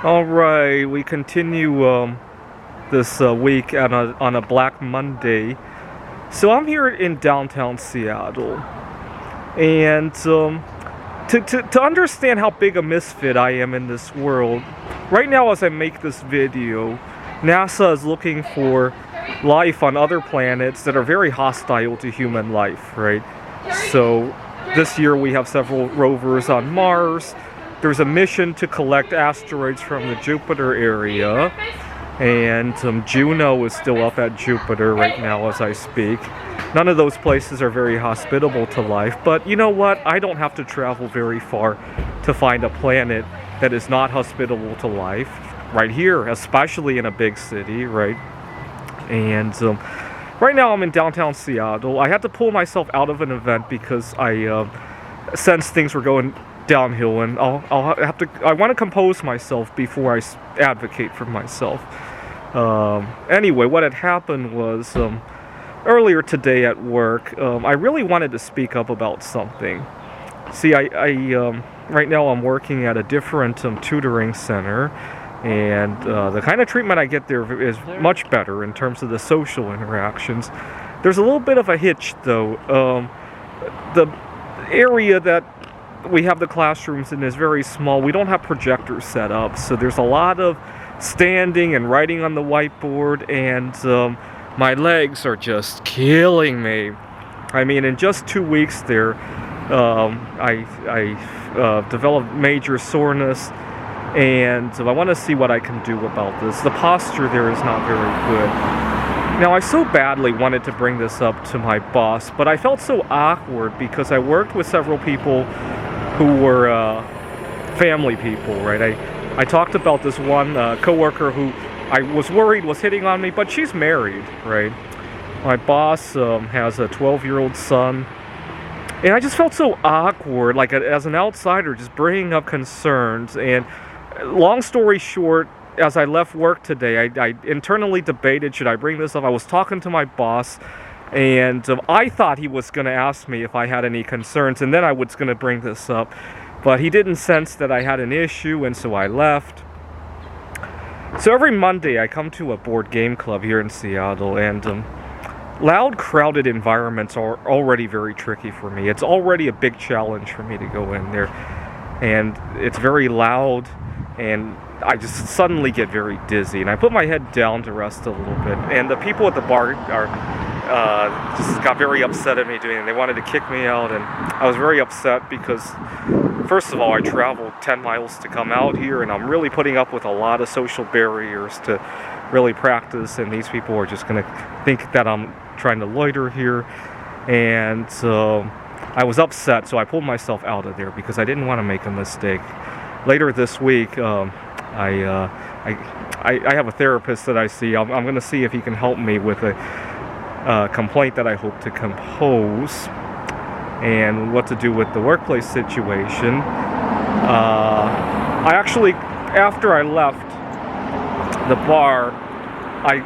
All right, we continue this week on a Black Monday. So I'm here in downtown Seattle, and to understand how big a misfit I am in this world, right now as I make this video, NASA is looking for life on other planets that are very hostile to human life, right? So this year we have several rovers on Mars. There's a mission to collect asteroids from the Jupiter area, and Juno is still up at Jupiter right now as I speak. None of those places are very hospitable to life, but you know what? I don't have to travel very far to find a planet that is not hospitable to life right here, especially in a big city, right? And right now I'm in downtown Seattle. I had to pull myself out of an event because I sensed things were going downhill, and I want to compose myself before I advocate for myself. Anyway, what had happened was earlier today at work, I really wanted to speak up about something. See, right now I'm working at a different tutoring center, and the kind of treatment I get there is much better in terms of the social interactions. There's a little bit of a hitch, though. The area that we have the classrooms in is very small. We don't have projectors set up, so there's a lot of standing and writing on the whiteboard, and my legs are just killing me. I mean, in just 2 weeks there, I developed major soreness, and I want to see what I can do about this. The posture there is not very good. Now, I so badly wanted to bring this up to my boss, but I felt so awkward because I worked with several people who were family people, right? I talked about this one coworker who I was worried was hitting on me, but she's married, right? My boss has a 12-year-old son, and I just felt so awkward, like as an outsider, just bringing up concerns. And long story short, as I left work today, I internally debated, should I bring this up? I was talking to my boss, and I thought he was going to ask me if I had any concerns, and then I was going to bring this up. But he didn't sense that I had an issue, and so I left. So every Monday I come to a board game club here in Seattle, and loud, crowded environments are already very tricky for me. It's already a big challenge for me to go in there. And it's very loud, and I just suddenly get very dizzy. And I put my head down to rest a little bit. And the people at the bar just got very upset at me doing it. They wanted to kick me out, and I was very upset because, first of all, I traveled 10 miles to come out here, and I'm really putting up with a lot of social barriers to really practice, and these people are just going to think that I'm trying to loiter here. And I was upset, so I pulled myself out of there because I didn't want to make a mistake. Later this week, I have a therapist that I see. I'm going to see if he can help me with a complaint that I hope to compose, and what to do with the workplace situation. I actually, after I left the bar, I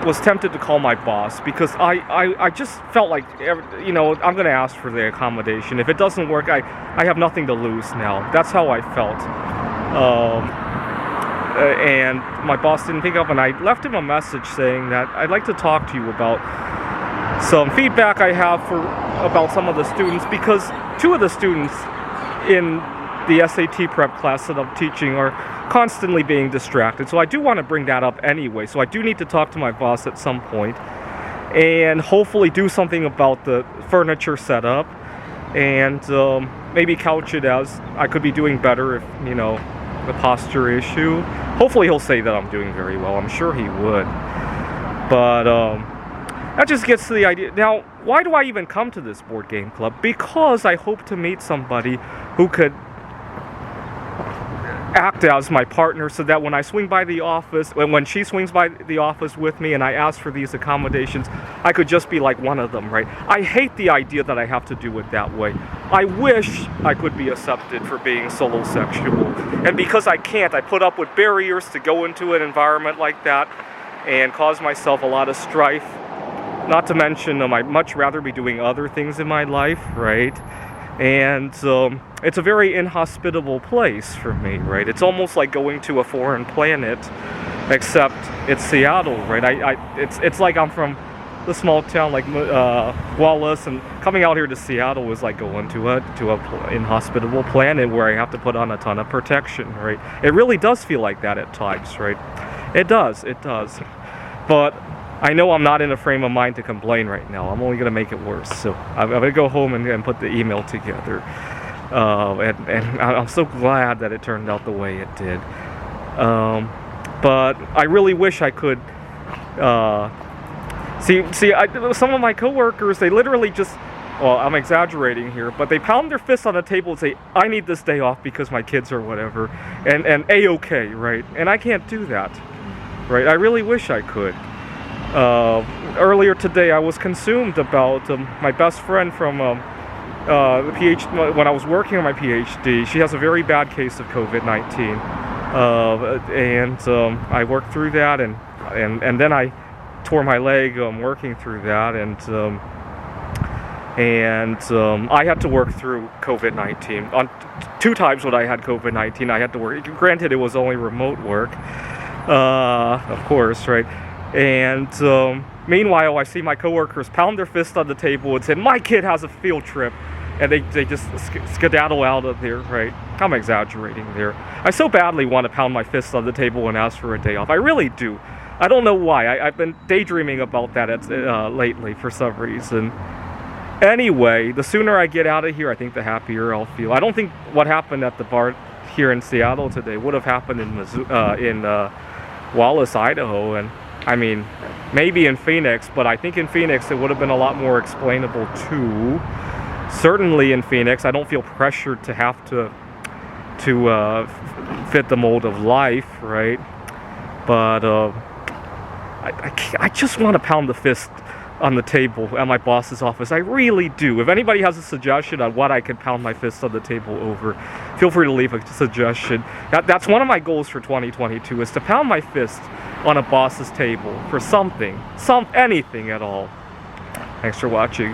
was tempted to call my boss because I just felt like, I'm going to ask for the accommodation. If it doesn't work, I have nothing to lose now. That's how I felt. And my boss didn't pick up, and I left him a message saying that I'd like to talk to you about some feedback I have about some of the students, because two of the students in the SAT prep class that I'm teaching are constantly being distracted. So I do want to bring that up anyway. So I do need to talk to my boss at some point and hopefully do something about the furniture setup, and maybe couch it as I could be doing better if, the posture issue. Hopefully he'll say that I'm doing very well. I'm sure he would. But that just gets to the idea. Now, why do I even come to this board game club? Because I hope to meet somebody who could act as my partner, so that when I swing by the office, when she swings by the office with me and I ask for these accommodations, I could just be like one of them, right? I hate the idea that I have to do it that way. I wish I could be accepted for being solosexual. And because I can't, I put up with barriers to go into an environment like that and cause myself a lot of strife. Not to mention, I'd much rather be doing other things in my life, right? And it's a very inhospitable place for me, right? It's almost like going to a foreign planet, except it's Seattle, right? It's like I'm from the small town like Wallace, and coming out here to Seattle is like going to a inhospitable planet where I have to put on a ton of protection, right? It really does feel like that at times, right? It does. But I know I'm not in a frame of mind to complain right now. I'm only going to make it worse. So I'm going to go home and put the email together. And I'm so glad that it turned out the way it did. But I really wish I could... some of my coworkers, they literally just... Well, I'm exaggerating here, but they pound their fists on the table and say, I need this day off because my kids are whatever. And A-okay, right? And I can't do that. Right? I really wish I could. Earlier today, I was consumed about my best friend from the PhD. When I was working on my PhD, she has a very bad case of COVID-19, and I worked through that, and then I tore my leg working through that, and I had to work through COVID-19. On 2 times when I had COVID-19, I had to work. Granted, it was only remote work, of course, right? And meanwhile, I see my coworkers pound their fist on the table and say, my kid has a field trip. And they just skedaddle out of there, right? I'm exaggerating there. I so badly want to pound my fist on the table and ask for a day off. I really do. I don't know why. I've been daydreaming about that lately for some reason. Anyway, the sooner I get out of here, I think the happier I'll feel. I don't think what happened at the bar here in Seattle today would have happened in Wallace, Idaho, and I mean, maybe in Phoenix, but I think in Phoenix it would have been a lot more explainable too. Certainly in Phoenix, I don't feel pressured to have to fit the mold of life, right? But I just want to pound the fist on the table at my boss's office. I really do. If anybody has a suggestion on what I could pound my fist on the table over, feel free to leave a suggestion. That's one of my goals for 2022, is to pound my fist on a boss's table for anything at all. Thanks for watching.